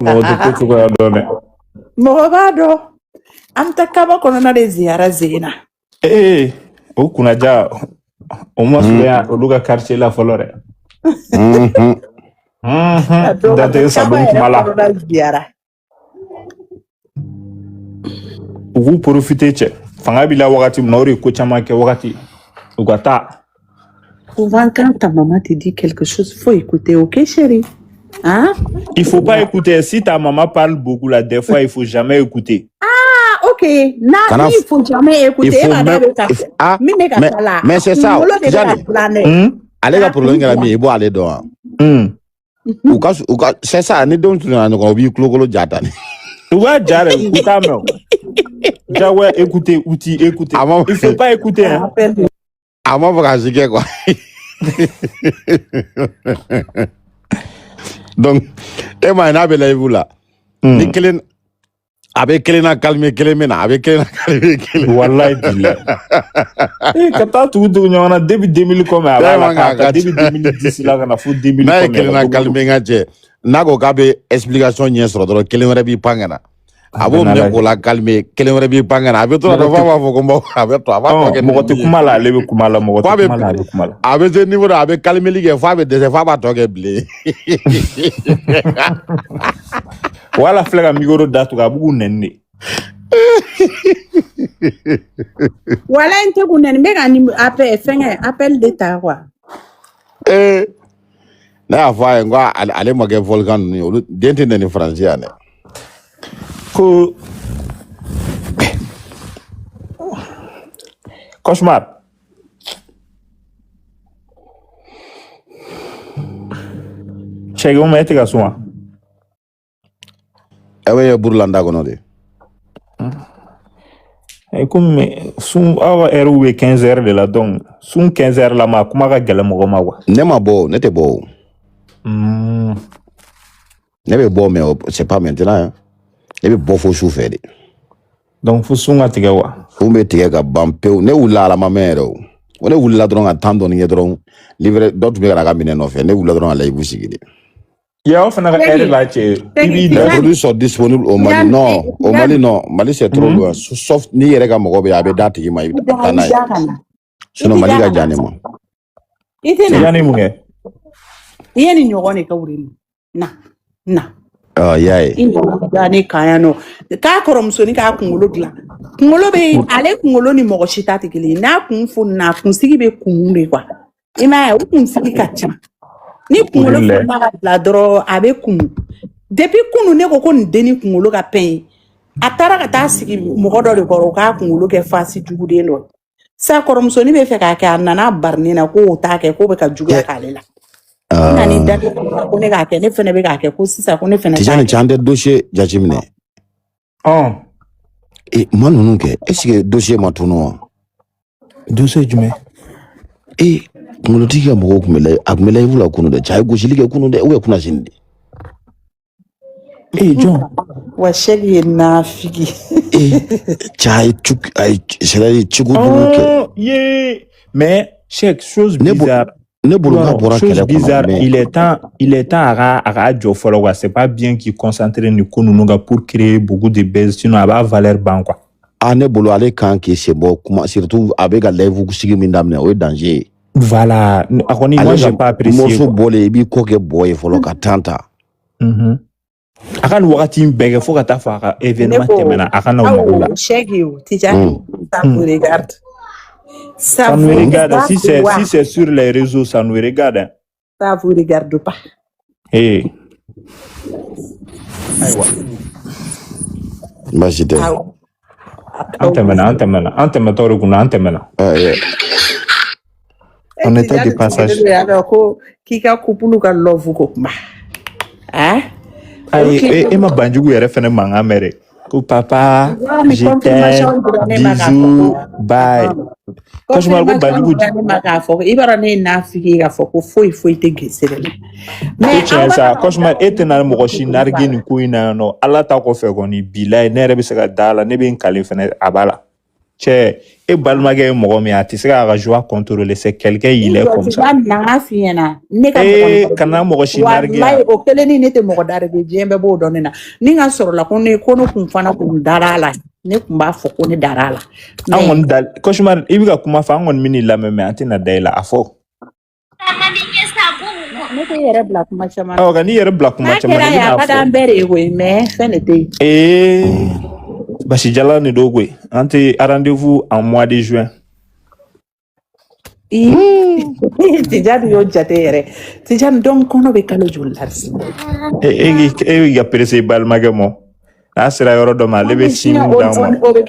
mɔgɔ tɛ ko cogoya dɔn dɛ. Mɔgɔ b'a dɔn. An bɛ taa kaba kɔnɔna de ziyara Zeyina. O kunnaja o ma surunya olu ka quartier la fɔlɔ dɛ. Dante Sadum kuma la. U k'u profiter cɛ. Fanga b'i la wagati min na o de ye ko caman kɛ wagati. U ka taa. Souvent, quand ta maman te dit quelque chose, il faut écouter, ok chérie? Hein? Il faut pas écouter. Si ta maman parle beaucoup là, des fois, il faut jamais écouter. Ah, ok. Non, il faut jamais écouter. Mais c'est ça. Allez, la problème que la mienne, bon, aller dehors. C'est ça. Ni donc tu n'as pas oublié Clogolo Jatani. Tu vois, Jare, écoutez, écoutez, outil, écoutez. Il faut pas écouter. Hein. Avant, vous avez quoi. Donc, et moi, il y a vous là. Ni kelen avec kelena calmer kelemena avec kelena calmer kelena. Wallahi billah. Kata tout on a début 2000 comme avant début 2010 là on a fait 2000 comme. Na kelena calmer ngaje. Na ko kabe explication nya soro do kelen rebi pangana. Abo me ko la calmer kelen rebi pangana. Abe to do fa fo ko mo abe to aba to ke mo te kuma la lebe kuma la mo te kuma la lebe kuma la. Abe te niveau abe calmer lige fa be de fa ba to ke ble. Wala flega migoro datu ga bugu nenne. Wala inte ku nenne mega ni appel d'état quoi. Na fa ngwa ale mage volcan ni dente nenne français ane. Ko Cauchemar. Chega um mete ga suma. Ewe burlanda kono de. Comme sun awa heure 15h de la donc sun 15h la ma kuma ka gele mogo ma wa. Ne ma bo, ne te bo. Ne be bo mais c'est pas maintenant hein. Ne be bo fo sou fede. Donc fo sun atiga wa. Fo me tiga ka bampeu ne wula la ma mero. One wula dron atando ni dron livre d'autres be ka mine no fe ne wula dron ala ibu sigide. Ya fana ka air la che. Les produits sont disponibles au Mali. Non, au Mali non. Mali c'est trop loin. Sauf ni yere ka mogo be abe date ki mai tanai. Sinon Mali ga jani mo. Itena. Jani mo nge. Yeni nyogone ka wuri. Na. Oh yae. Jani kaya no. Ka koromso ni ka kungolo gla. Kungolo be ale kungolo ni mogo shita tikili. Na kun fu na kun sigi be kungule kwa. Ima ya kun sigi kacha. Ni kungolo fuma la doro abe kumu. Depuis kunu ne ko ni deni kungolo ka pen. Atara ka ta sigi mogo do de koro ka kungolo ke fasi jugude no. Sa koromso ni be fe ka ka nana barni na ko ta ke ko be ka jugu ka lela. Nani dani ko ne ka ke ne fene be ka ke ko sisa ko ne fene. Tijani chande dossier jajimine. Manunu ke est-ce que dossier matuno? Dossier jume. Ngolotiki ya moko kumela ivula kunu de chai kushilike kunu de uwe kuna shindi. John. Washegi na figi. Chai chuk ay selali chikuduke. Mais chaque chose bizarre. Chose bizarre, il est temps à Jofologa. C'est pas bien qu'il concentre ni kununuga pour créer beaucoup de buzz, sinon à valeur ban quoi. Ne bolo ale kan ki c'est bon, surtout avec la lèvre sigi mindamne, o danger. Voilà, moi j'ai pas apprécié. Moso bolé bi ko ke boy folo ka tanta. Akan wakati mbege fo ka ta fa événement temena akan na maula. Shegi Tijani, ça vous regarde. Ça nous regarde. Si c'est sur les réseaux, ça nous regarde. Ça vous regarde pas. Aïwa. Majide. Antemena. On était de passage. Kika kupulu ka love ko ma. Et ma banjugu yere fene manga mere. Ko papa, je t'aime, bisous, bye. Quand je m'arrête banjugu. Ibara ne na fiki ga foko foi te gesere. Mais ça, quand je m'arrête na mo shi nargi ni ko ina no. Ala ta ko fe ko ni bilay ne rebe se ga dala ne be en kale fene abala. Che, et balmage mogomia, tu seras à joie contrôler, c'est quelqu'un, il est comme ça. Et quand on m'a wallahi o kelen ni ne te mɔgɔ dare be diɲɛ bɛɛ b'o dɔn ne na ni ka sɔrɔ la ko ne kun fana kun dara la ne kun b'a fɔ ko ne dara la an kɔni da cauchemar i bɛ ka kuma fɔ an kɔni bɛ n'i lamɛn mais an tɛna da i la a fɔ ne tɛ yɛrɛ bila kuma caman ka n'i yɛrɛ bila kuma caman n'a kɛra yan a ka d'an bɛɛ de ye koyi mais fɛn de tɛ yen basijala de don koyi an tɛ rendez-vous en mois de juin Tijani y'o jate yɛrɛ Tijani donc kɔnɔ bɛ kalo joli la e bɛ ka perese i balimakɛ mɔ n'a sera yɔrɔ dɔ ma ale bɛ sin d'a ma o bɛ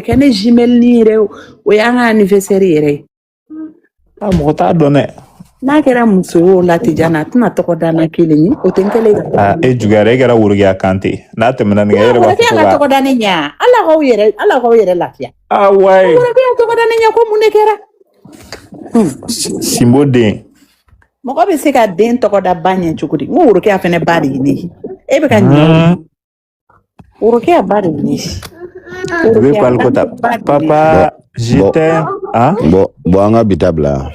kɛ ne jumelle ni yɛrɛ o y'an ka anniversaire yɛrɛ ye mɔgɔ t'a dɔn dɛ n'a kɛra muso ye o la Tijani a tɛna tɔgɔ da na kelen ye o tɛ n kelen e juguyara e kɛra Worokiya Kante n'a tɛmɛna nin kan e yɛrɛ b'a fɔ ko ka tɔgɔ da ne ɲɛ ala k'aw yɛrɛ lafiya wayi Worokiya tɔgɔ da ne ɲɛ ko mun de kɛra Simbo den mɔgɔ bɛ se ka den tɔgɔ da ba ɲɛ cogo di n ko Worokiya fana ba de ye ne ye e bɛ ka ɲɛ Worokiya ba de ye ne ye o bɛ pali ko ta papa je t'aime bon an ka bi ta bila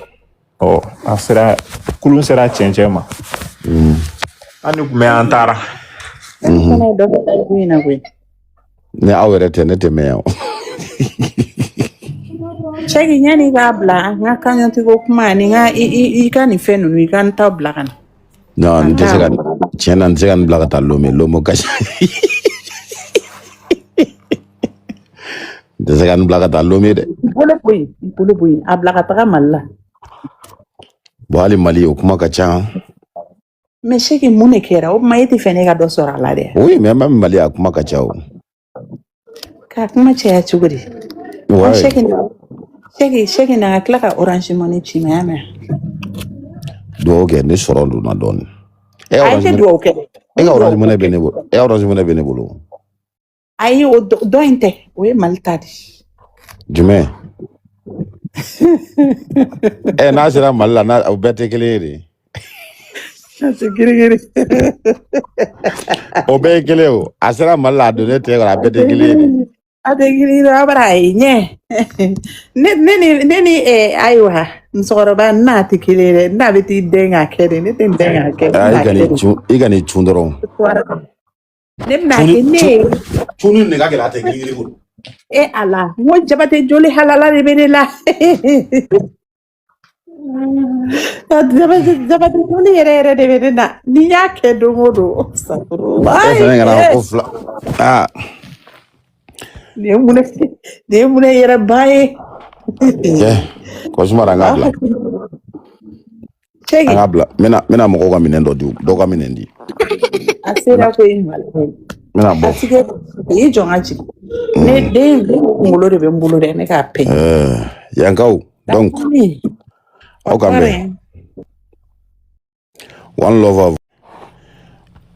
a sera kulun sera cɛncɛn ma an ni kun bɛ an taara ni aw yɛrɛ tɛ ne tɛ mɛn yan Cɛki ɲani k'a bila n ka kaɲɛtigo kuma ani i ka nin fɛn ninnu i ka n ta bila ka na non n tɛ se ka tiɲɛ na n tɛ se ka nin bila ka taa Lomo kasi n tɛ se ka nin bila ka taa Lomé dɛ i bolo bɔ yen a bila ka taga Mali la bon hali Mali o kuma ka ca mais Cɛki mun de kɛra o tuma e tɛ fɛ ne ka dɔ sɔrɔ a la dɛ oui mais même Mali a kuma ka ca o k'a kuma caya cogo di Cɛki na ka tila ka Orange Money ci ma y'a mɛn dugawu kɛ ne sɔrɔ donna dɔɔnin a ye tɛ dugawu kɛ e ka Orange Money bɛ ne bolo Orange Money bɛ ne bolo ayi o dɔ in tɛ o ye Mali ta de jumɛn n'a sera Mali la o bɛɛ tɛ kelen ye de o bɛɛ ye kelen o a sera Mali la a donnen tɛ a bɛɛ tɛ kelen ye de a tɛ kelen ye a bara a ye ɲɛ ne ni ayiwa musokɔrɔba n'a tɛ kelen ye dɛ n'a bɛ t'i den k'a kɛ de ne tɛ n den k'a kɛ i ka nin cun dɔrɔn ne bɛna kɛ ne ye cun de ka gɛlɛ a tɛ girin bolo ala n ko Jabate joli halala de bɛ ne la Jabate joli yɛrɛ de bɛ ne na n'i y'a kɛ don o don nin ye mun yɛrɛ ba ye Cauchemar an k'a bila n bɛna mɔgɔw ka minɛn dɔ di dɔw ka minɛn di a sera ko in Mali n bɛna bɔ i jɔ n ka jigin ne den kunkolo de bɛ n bolo dɛ ne k'a pɛn yankaw donc aw ka bɛn one love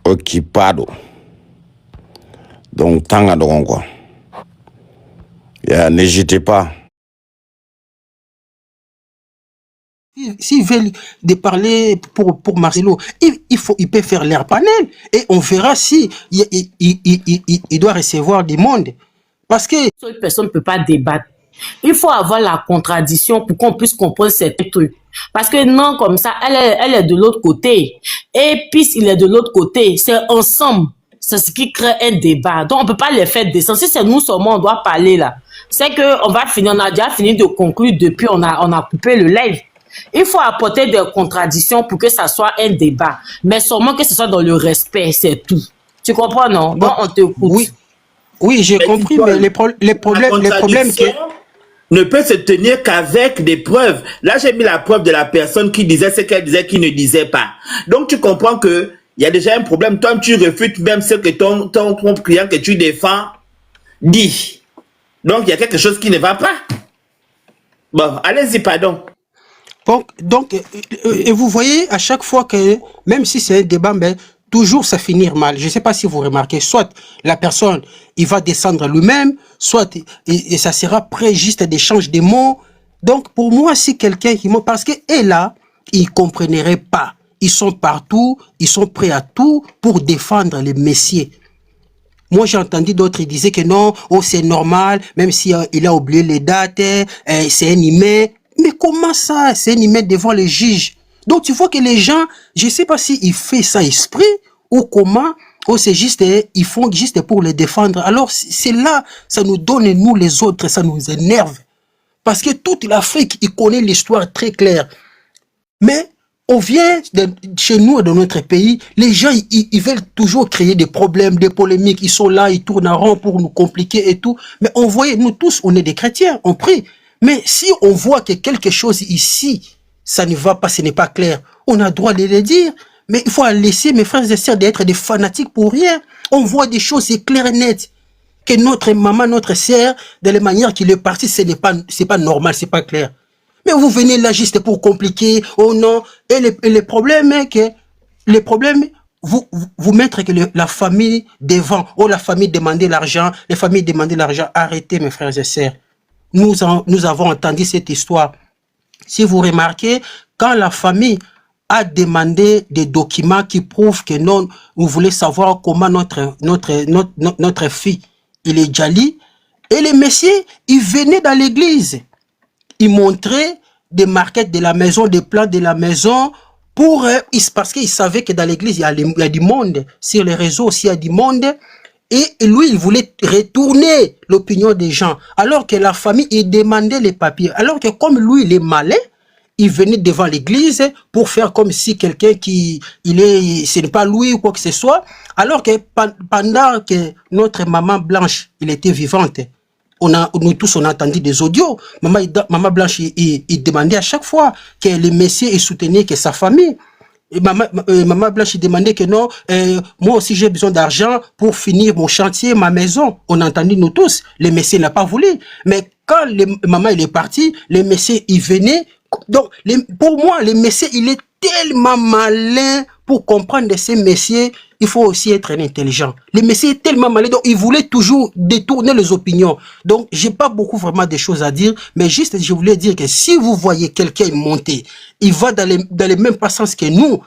occupado donc temps ka dɔgɔn quoi n'hésitez pas. S'ils veulent de parler pour Marcelo, il peut faire leur panel et on verra si il doit recevoir du monde. Parce que personne ne peut pas débattre. Il faut avoir la contradiction pour qu'on puisse comprendre ces trucs. Parce que non, comme ça, elle est de l'autre côté. Et puis, il est de l'autre côté. C'est ensemble. C'est ce qui crée un débat. Donc, on ne peut pas les faire descendre. Si c'est nous seulement, on doit parler là. C'est qu'on va finir, on a déjà fini de conclure depuis, on a coupé le live. Il faut apporter des contradictions pour que ça soit un débat. Mais seulement que ce soit dans le respect, c'est tout. Tu comprends, non? Donc, on te écoute. Oui, j'ai compris, mais les problèmes que... ne peut se tenir qu'avec des preuves. Là, j'ai mis la preuve de la personne qui disait ce qu'elle disait, qui ne disait pas. Donc, tu comprends que il y a déjà un problème. Toi, tu refutes même ce que ton client que tu défends dit. Donc, il y a quelque chose qui ne va pas. Bon, allez-y, pardon. Donc, et vous voyez, à chaque fois que, même si c'est un débat, mais toujours ça finit mal. Je ne sais pas si vous remarquez, soit la personne, il va descendre lui-même, soit et ça sera prêt juste à d'échange des mots. Donc, pour moi, si quelqu'un qui m'a... Parce que, et là, ils ne comprenneraient pas. Ils sont partout, ils sont prêts à tout pour défendre les messieurs. Moi, j'ai entendu d'autres, ils disaient que non, oh, c'est normal, même si il a oublié les dates, c'est un humain. Mais comment ça, c'est un humain devant les juges? Donc, tu vois que les gens, je sais pas s'ils font ça exprès ou comment, ou c'est juste, ils font juste pour les défendre. Alors, c'est là, ça nous donne, nous les autres, ça nous énerve. Parce que toute l'Afrique, il connaît l'histoire très claire. Mais, on vient chez nous, dans notre pays, les gens, ils veulent toujours créer des problèmes, des polémiques. Ils sont là, ils tournent en rond pour nous compliquer et tout. Mais on voyait, nous tous, on est des chrétiens, on prie. Mais si on voit que quelque chose ici, ça ne va pas, ce n'est pas clair, on a droit de le dire. Mais il faut laisser mes frères et sœurs d'être des fanatiques pour rien. On voit des choses, c'est clair et net. Que notre maman, notre sœur, de la manière qu'il est parti, c'est pas normal, c'est pas clair. Mais vous venez là juste pour compliquer, oh non. Et le problème est que, vous mettre que la famille devant, oh la famille demandait l'argent, les familles demandaient l'argent. Arrêtez mes frères et sœurs. Nous avons entendu cette histoire. Si vous remarquez, quand la famille a demandé des documents qui prouvent que non, vous voulez savoir comment notre fille, il est Djali, et les messieurs, ils venaient dans l'église. Ils montraient des maquettes de la maison, des plans de la maison, parce qu'ils savaient que dans l'église, il y a du monde. Sur les réseaux aussi, il y a du monde. Et lui, il voulait retourner l'opinion des gens. Alors que la famille, il demandait les papiers. Alors que comme lui, il est malin, il venait devant l'église pour faire comme si quelqu'un ce n'est pas lui ou quoi que ce soit. Alors que pendant que notre maman Blanche, il était vivante, nous tous, on a entendu des audios. Maman Blanche, il demandait à chaque fois que le messieurs, il soutenait que sa famille. Et maman Blanche, il demandait que non, moi aussi j'ai besoin d'argent pour finir mon chantier, ma maison. On a entendu nous tous. Le messieurs n'a pas voulu. Mais quand maman il est parti, le messieurs, il venait. Donc, pour moi, le messieurs, il est tellement malin pour comprendre de ces messieurs. Il faut aussi être intelligent. Le messieurs est tellement malin, donc il voulait toujours détourner les opinions. Donc, j'ai pas beaucoup vraiment de choses à dire, mais juste, je voulais dire que si vous voyez quelqu'un monter, il va dans les mêmes pas sens que nous,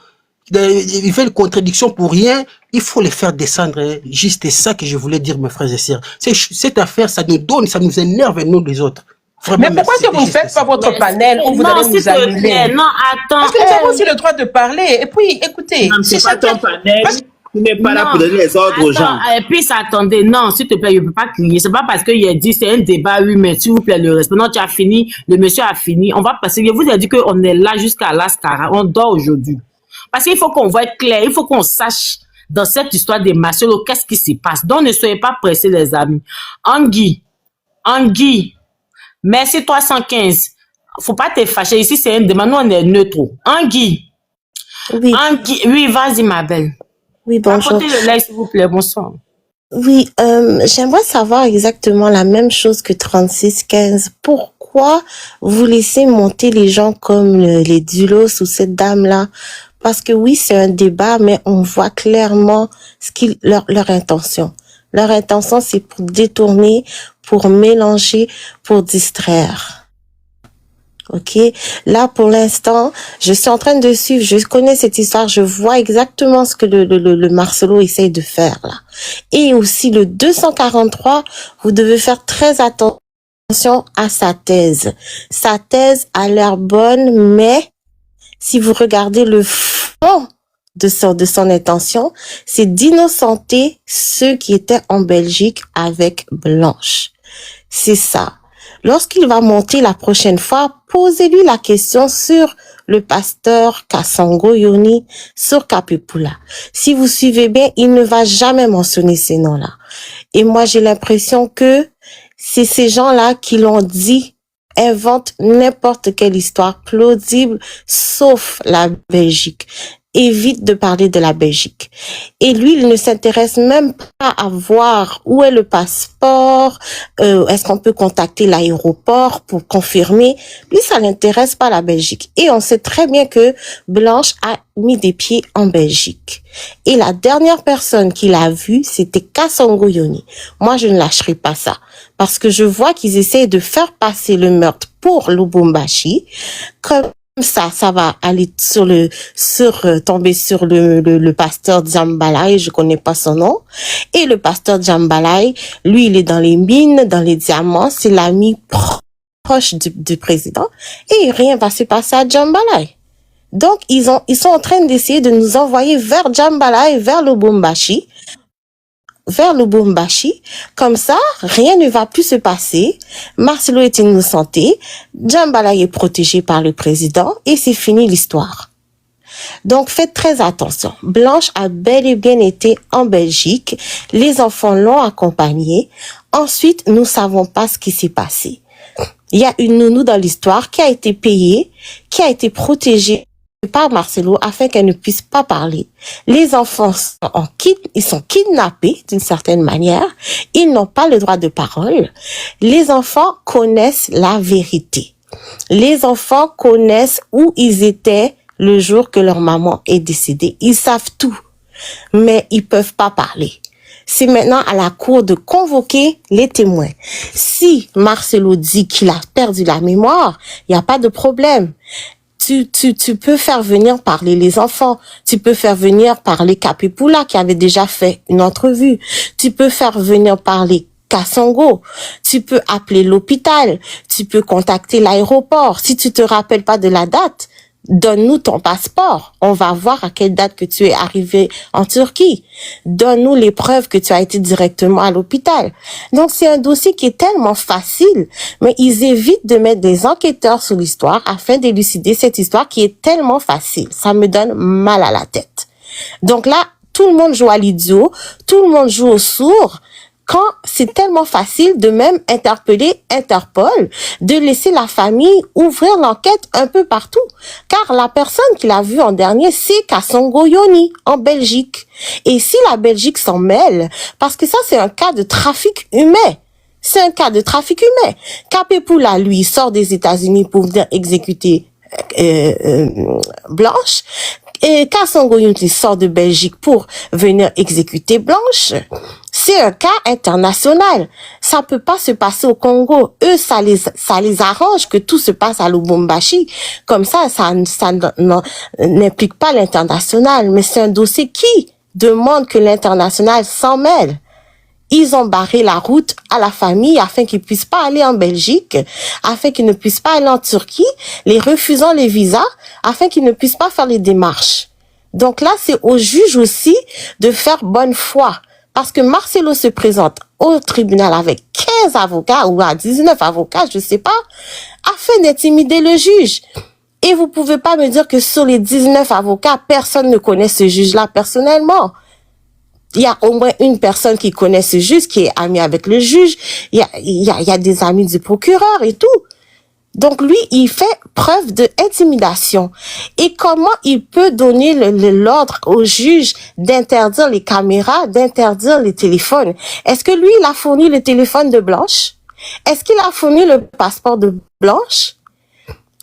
il fait une contradiction pour rien, il faut les faire descendre. Juste ça que je voulais dire, mes frères et sœurs. Cette affaire, ça nous énerve, nous les autres. Vraiment, mais pourquoi que vous ne faites pas votre panel où vous allez nous allumer? Non, attends. Parce que nous avons aussi le droit de parler. Et puis, écoutez. C'est pas ton panel. Tu n'es pas là pour donner les ordres aux gens. Et puis, attendez. Non, s'il te plaît, je ne peux pas crier. C'est pas parce qu'il a dit c'est un débat, oui, mais s'il vous plaît, le respect. Non, tu as fini. Le monsieur a fini. On va passer. Je vous ai dit qu'on est là jusqu'à l'Ascara. On dort aujourd'hui. Parce qu'il faut qu'on voit clair. Il faut qu'on sache dans cette histoire des Marcelo, qu'est-ce qui se passe. Donc, ne soyez pas pressés, les amis. Anguille. Merci 315. Faut pas te fâcher. Ici, c'est un débat. Nous, on est neutre. Anguille. Oui. Anguille. Oui, vas-y, ma belle. Oui, bonjour. Apportez le lait, s'il vous plaît. Bonsoir. Oui, j'aimerais savoir exactement la même chose que 3615. Pourquoi vous laissez monter les gens comme les Dulos ou cette dame-là? Parce que oui, c'est un débat, mais on voit clairement leur intention. Leur intention, c'est pour détourner, pour mélanger, pour distraire. Ok? Là, pour l'instant, je suis en train de suivre, je connais cette histoire, je vois exactement ce que le Marcelo essaye de faire, là. Et aussi, le 243, vous devez faire très attention à sa thèse. Sa thèse a l'air bonne, mais si vous regardez le fond de son intention, c'est d'innocenter ceux qui étaient en Belgique avec Blanche. C'est ça. Lorsqu'il va monter la prochaine fois, posez-lui la question sur le pasteur Kasongo Yoni, sur Kapupula. Si vous suivez bien, il ne va jamais mentionner ces noms-là. Et moi, j'ai l'impression que c'est ces gens-là qui l'ont dit, inventent n'importe quelle histoire plausible, sauf la Belgique. Évite de parler de la Belgique. Et lui, il ne s'intéresse même pas à voir où est le passeport, est-ce qu'on peut contacter l'aéroport pour confirmer. Lui, ça l'intéresse pas la Belgique. Et on sait très bien que Blanche a mis des pieds en Belgique. Et la dernière personne qu'il a vue, c'était Kasongo Yoni. Moi, je ne lâcherai pas ça. Parce que je vois qu'ils essayent de faire passer le meurtre pour Lubumbashi comme ça va aller tomber sur le pasteur Djambalai, je connais pas son nom. Et le pasteur Djambalai, lui, il est dans les mines, dans les diamants, c'est l'ami proche du président. Et rien va se passer à Djambalai. Donc, ils sont en train d'essayer de nous envoyer vers Djambalai, vers Lubumbashi. Comme ça, rien ne va plus se passer. Marcelo est innocenté, Djambalai est protégé par le président et c'est fini l'histoire. Donc, faites très attention. Blanche a bel et bien été en Belgique. Les enfants l'ont accompagnée. Ensuite, nous savons pas ce qui s'est passé. Il y a une nounou dans l'histoire qui a été payée, qui a été protégée par Marcelo afin qu'elle ne puisse pas parler. Les enfants ils sont kidnappés d'une certaine manière. Ils n'ont pas le droit de parole. Les enfants connaissent la vérité. Les enfants connaissent où ils étaient le jour que leur maman est décédée. Ils savent tout, mais ils peuvent pas parler. C'est maintenant à la cour de convoquer les témoins. Si Marcelo dit qu'il a perdu la mémoire, il n'y a pas de problème. Tu peux faire venir parler les enfants. Tu peux faire venir parler Kapepula qui avait déjà fait une entrevue. Tu peux faire venir parler Kassongo. Tu peux appeler l'hôpital. Tu peux contacter l'aéroport. Si tu te rappelles pas de la date, donne-nous ton passeport. On va voir à quelle date que tu es arrivé en Turquie. Donne-nous les preuves que tu as été directement à l'hôpital. Donc, c'est un dossier qui est tellement facile, mais ils évitent de mettre des enquêteurs sur l'histoire afin d'élucider cette histoire qui est tellement facile. Ça me donne mal à la tête. Donc là, tout le monde joue à l'idiot, tout le monde joue au sourd, quand c'est tellement facile de même interpeller Interpol, de laisser la famille ouvrir l'enquête un peu partout. Car la personne qui l'a vu en dernier, c'est Kassongo Yoni, en Belgique. Et si la Belgique s'en mêle, parce que ça c'est un cas de trafic humain, c'est un cas de trafic humain. Kapepula, lui, sort des États-Unis pour venir exécuter Blanche. Et Kassongo Yoni sort de Belgique pour venir exécuter Blanche. C'est un cas international. Ça peut pas se passer au Congo. Eux, ça les arrange que tout se passe à Lubumbashi. Comme ça n'implique pas l'international. Mais c'est un dossier qui demande que l'international s'en mêle. Ils ont barré la route à la famille afin qu'ils puissent pas aller en Belgique, afin qu'ils ne puissent pas aller en Turquie, les refusant les visas, afin qu'ils ne puissent pas faire les démarches. Donc là, c'est au juge aussi de faire bonne foi. Parce que Marcelo se présente au tribunal avec 15 avocats ou à 19 avocats, je sais pas, afin d'intimider le juge. Et vous pouvez pas me dire que sur les 19 avocats, personne ne connaît ce juge-là personnellement. Il y a au moins une personne qui connaît ce juge, qui est amie avec le juge. Il y a des amis du procureur et tout. Donc lui, il fait preuve d'intimidation. Et comment il peut donner l'ordre au juge d'interdire les caméras, d'interdire les téléphones? Est-ce que lui, il a fourni le téléphone de Blanche? Est-ce qu'il a fourni le passeport de Blanche?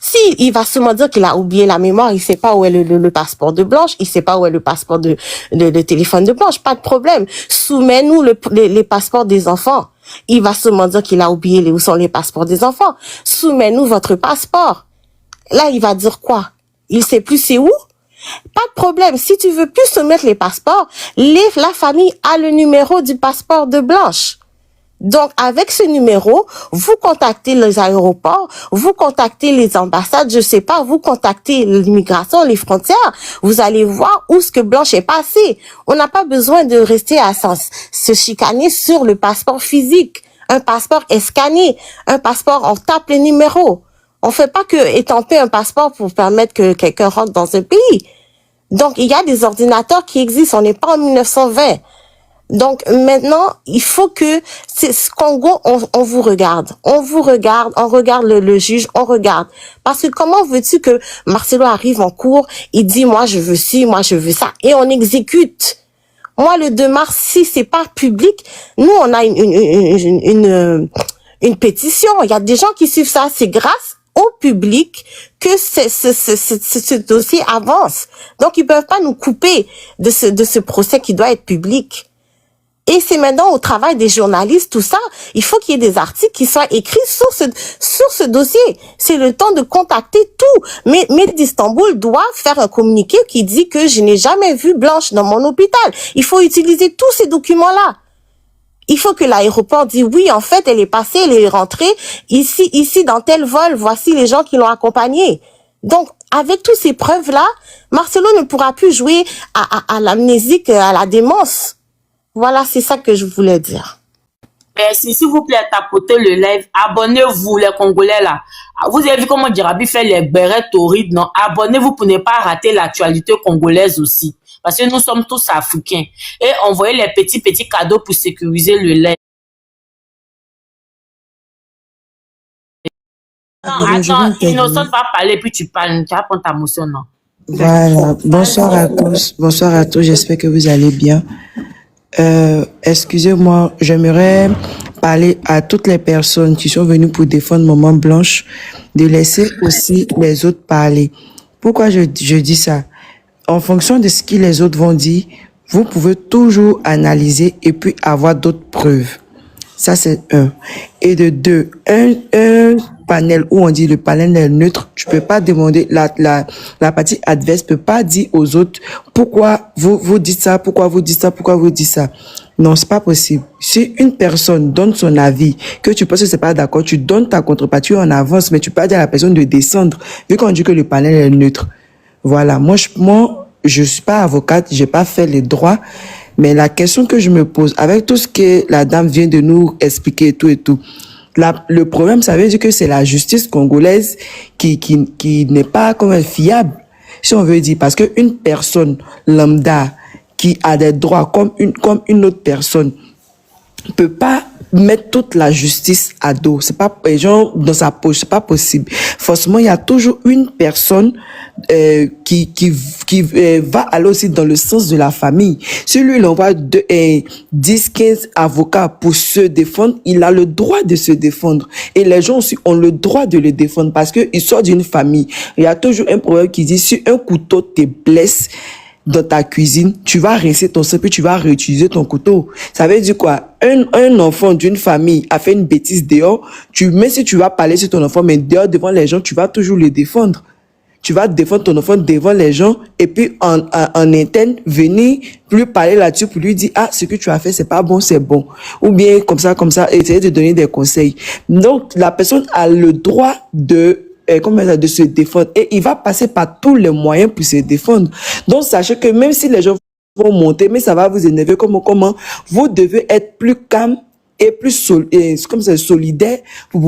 Si, il va sûrement dire qu'il a oublié la mémoire, il sait pas où est le passeport de Blanche, il sait pas où est le passeport le téléphone de Blanche, pas de problème. Soumets-nous les passeports des enfants. Il va sûrement dire qu'il a oublié où sont les passeports des enfants. Soumets-nous votre passeport. Là, il va dire quoi? Il sait plus c'est où? Pas de problème. Si tu veux plus soumettre les passeports, la famille a le numéro du passeport de Blanche. Donc, avec ce numéro, vous contactez les aéroports, vous contactez les ambassades, je sais pas, vous contactez l'immigration, les frontières, vous allez voir où ce que Blanche est passée. On n'a pas besoin de rester à se chicaner sur le passeport physique. Un passeport est scanné, un passeport, on tape les numéros. On fait pas que étamper un passeport pour permettre que quelqu'un rentre dans un pays. Donc, il y a des ordinateurs qui existent, on n'est pas en 1920. Donc maintenant, il faut que Congo, on vous regarde. On vous regarde, on regarde le juge, on regarde. Parce que comment veux-tu que Marcelo arrive en cour, il dit moi je veux ci, moi je veux ça, et on exécute. Moi le 2 mars, si c'est pas public, nous on a une pétition, il y a des gens qui suivent ça, c'est grâce au public que ce dossier avance. Donc ils peuvent pas nous couper de ce procès qui doit être public. Et c'est maintenant au travail des journalistes, tout ça. Il faut qu'il y ait des articles qui soient écrits sur ce dossier. C'est le temps de contacter tout. Mais d'Istanbul doit faire un communiqué qui dit que je n'ai jamais vu Blanche dans mon hôpital. Il faut utiliser tous ces documents-là. Il faut que l'aéroport dise oui, en fait, elle est passée, elle est rentrée ici dans tel vol. Voici les gens qui l'ont accompagnée. Donc, avec toutes ces preuves-là, Marcelo ne pourra plus jouer à l'amnésique, à la démence. Voilà, c'est ça que je voulais dire. Merci, s'il vous plaît, tapotez le live. Abonnez-vous, les Congolais là. Vous avez vu comment Djarabi fait les bérets torrides, non? Abonnez-vous pour ne pas rater l'actualité congolaise aussi. Parce que nous sommes tous africains. Et envoyez les petits cadeaux pour sécuriser le live. Non, attends, Innocent va parler, puis tu parles. Tu vas prendre ta motion, non? Voilà, bonsoir à tous. Bonsoir à tous, j'espère que vous allez bien. Excusez-moi, j'aimerais parler à toutes les personnes qui sont venues pour défendre Maman Blanche, de laisser aussi les autres parler. Pourquoi je dis ça? En fonction de ce que les autres vont dire, vous pouvez toujours analyser et puis avoir d'autres preuves. Ça, c'est un. Et de deux, un panel où on dit le panel est neutre, tu peux pas demander, la partie adverse peut pas dire aux autres pourquoi vous dites ça, pourquoi vous dites ça, pourquoi vous dites ça. Non, c'est pas possible. Si une personne donne son avis, que tu penses que c'est pas d'accord, tu donnes ta contrepartie en avance, mais tu peux pas dire à la personne de descendre, vu qu'on dit que le panel est neutre. Voilà. Moi, je suis pas avocate, j'ai pas fait les droits, mais la question que je me pose, avec tout ce que la dame vient de nous expliquer et tout, le problème, ça veut dire que c'est la justice congolaise qui n'est pas comme fiable, si on veut dire, parce que une personne lambda qui a des droits comme une autre personne peut pas mettre toute la justice à dos. C'est pas genre dans sa poche, c'est pas possible. Forcément, il y a toujours une personne qui va aller aussi dans le sens de la famille. Si lui il envoie 10, 15 avocats pour se défendre, il a le droit de se défendre. Et les gens aussi ont le droit de le défendre parce que il sort d'une famille. Il y a toujours un proverbe qui dit si un couteau te blesse dans ta cuisine, tu vas rincer ton sang puis tu vas réutiliser ton couteau. Ça veut dire quoi? Un enfant d'une famille a fait une bêtise dehors, même si tu vas parler sur ton enfant, mais dehors devant les gens, tu vas toujours le défendre. Tu vas défendre ton enfant devant les gens et puis en interne, venir lui parler là-dessus pour lui dire ce que tu as fait, c'est pas bon, c'est bon. Ou bien comme ça, essayer de donner des conseils. Donc, la personne a le droit de se défendre et il va passer par tous les moyens pour se défendre. Donc sachez que même si les gens vont monter, mais ça va vous énerver, comment vous devez être plus calme et plus solidaire pour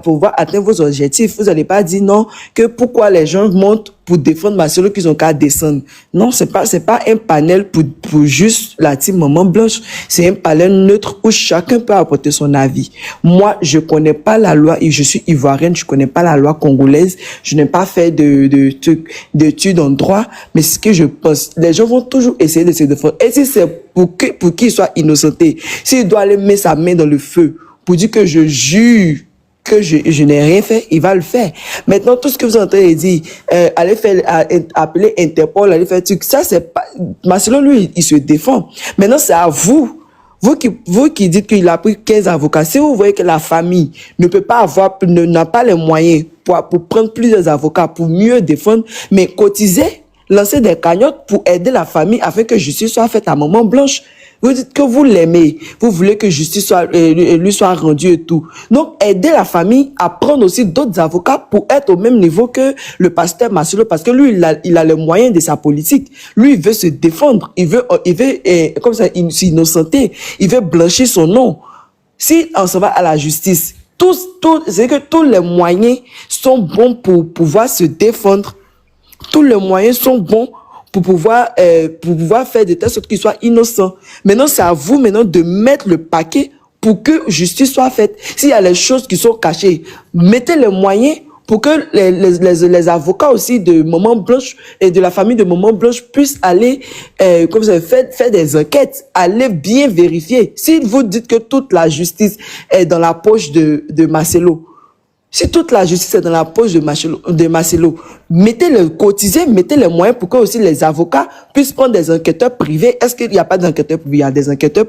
pouvoir atteindre vos objectifs. Vous n'allez pas dire non que pourquoi les gens montent pour défendre Marcelo qu'ils ont qu'à descendre. Non, c'est pas un panel pour juste la team Maman Blanche. C'est un panel neutre où chacun peut apporter son avis. Moi, je connais pas la loi et je suis ivoirienne, je connais pas la loi congolaise. Je n'ai pas fait d'études en droit, mais ce que je pense, les gens vont toujours essayer de se défendre. Et si c'est pour qu'il soit innocenté, s'il doit aller mettre sa main dans le feu pour dire que je jure que je n'ai rien fait, il va le faire. Maintenant, tout ce que vous êtes en train de dire, allez appeler Interpol, allez faire truc, ça c'est pas, Marcelo, lui, il se défend. Maintenant, c'est à vous. Vous qui dites qu'il a pris 15 avocats, si vous voyez que la famille n'a pas les moyens pour prendre plusieurs avocats pour mieux défendre, mais cotisez, lancez des cagnottes pour aider la famille afin que justice soit faite à Maman Blanche. Vous dites que vous l'aimez, vous voulez que justice lui soit rendue et tout. Donc, aidez la famille à prendre aussi d'autres avocats pour être au même niveau que le pasteur Marcelo, parce que lui, il a les moyens de sa politique. Lui, il veut se défendre, il veut comme ça, s'innocenter, il veut blanchir son nom. Si on se va à la justice, c'est que tous les moyens sont bons pour pouvoir se défendre. Tous les moyens sont bons pour pouvoir faire de telle sorte qu'il soit innocent. Maintenant, c'est à vous maintenant de mettre le paquet pour que justice soit faite. S'il y a les choses qui sont cachées, mettez les moyens pour que les avocats aussi de Maman Blanche et de la famille de Maman Blanche puissent aller faire des enquêtes, aller bien vérifier. Si vous dites que toute la justice est dans la poche de Marcelo, si toute la justice est dans la poche de Marcelo, mettez les moyens pour que aussi les avocats puissent prendre des enquêteurs privés. Est-ce qu'il n'y a pas d'enquêteurs privés? Il y a des enquêteurs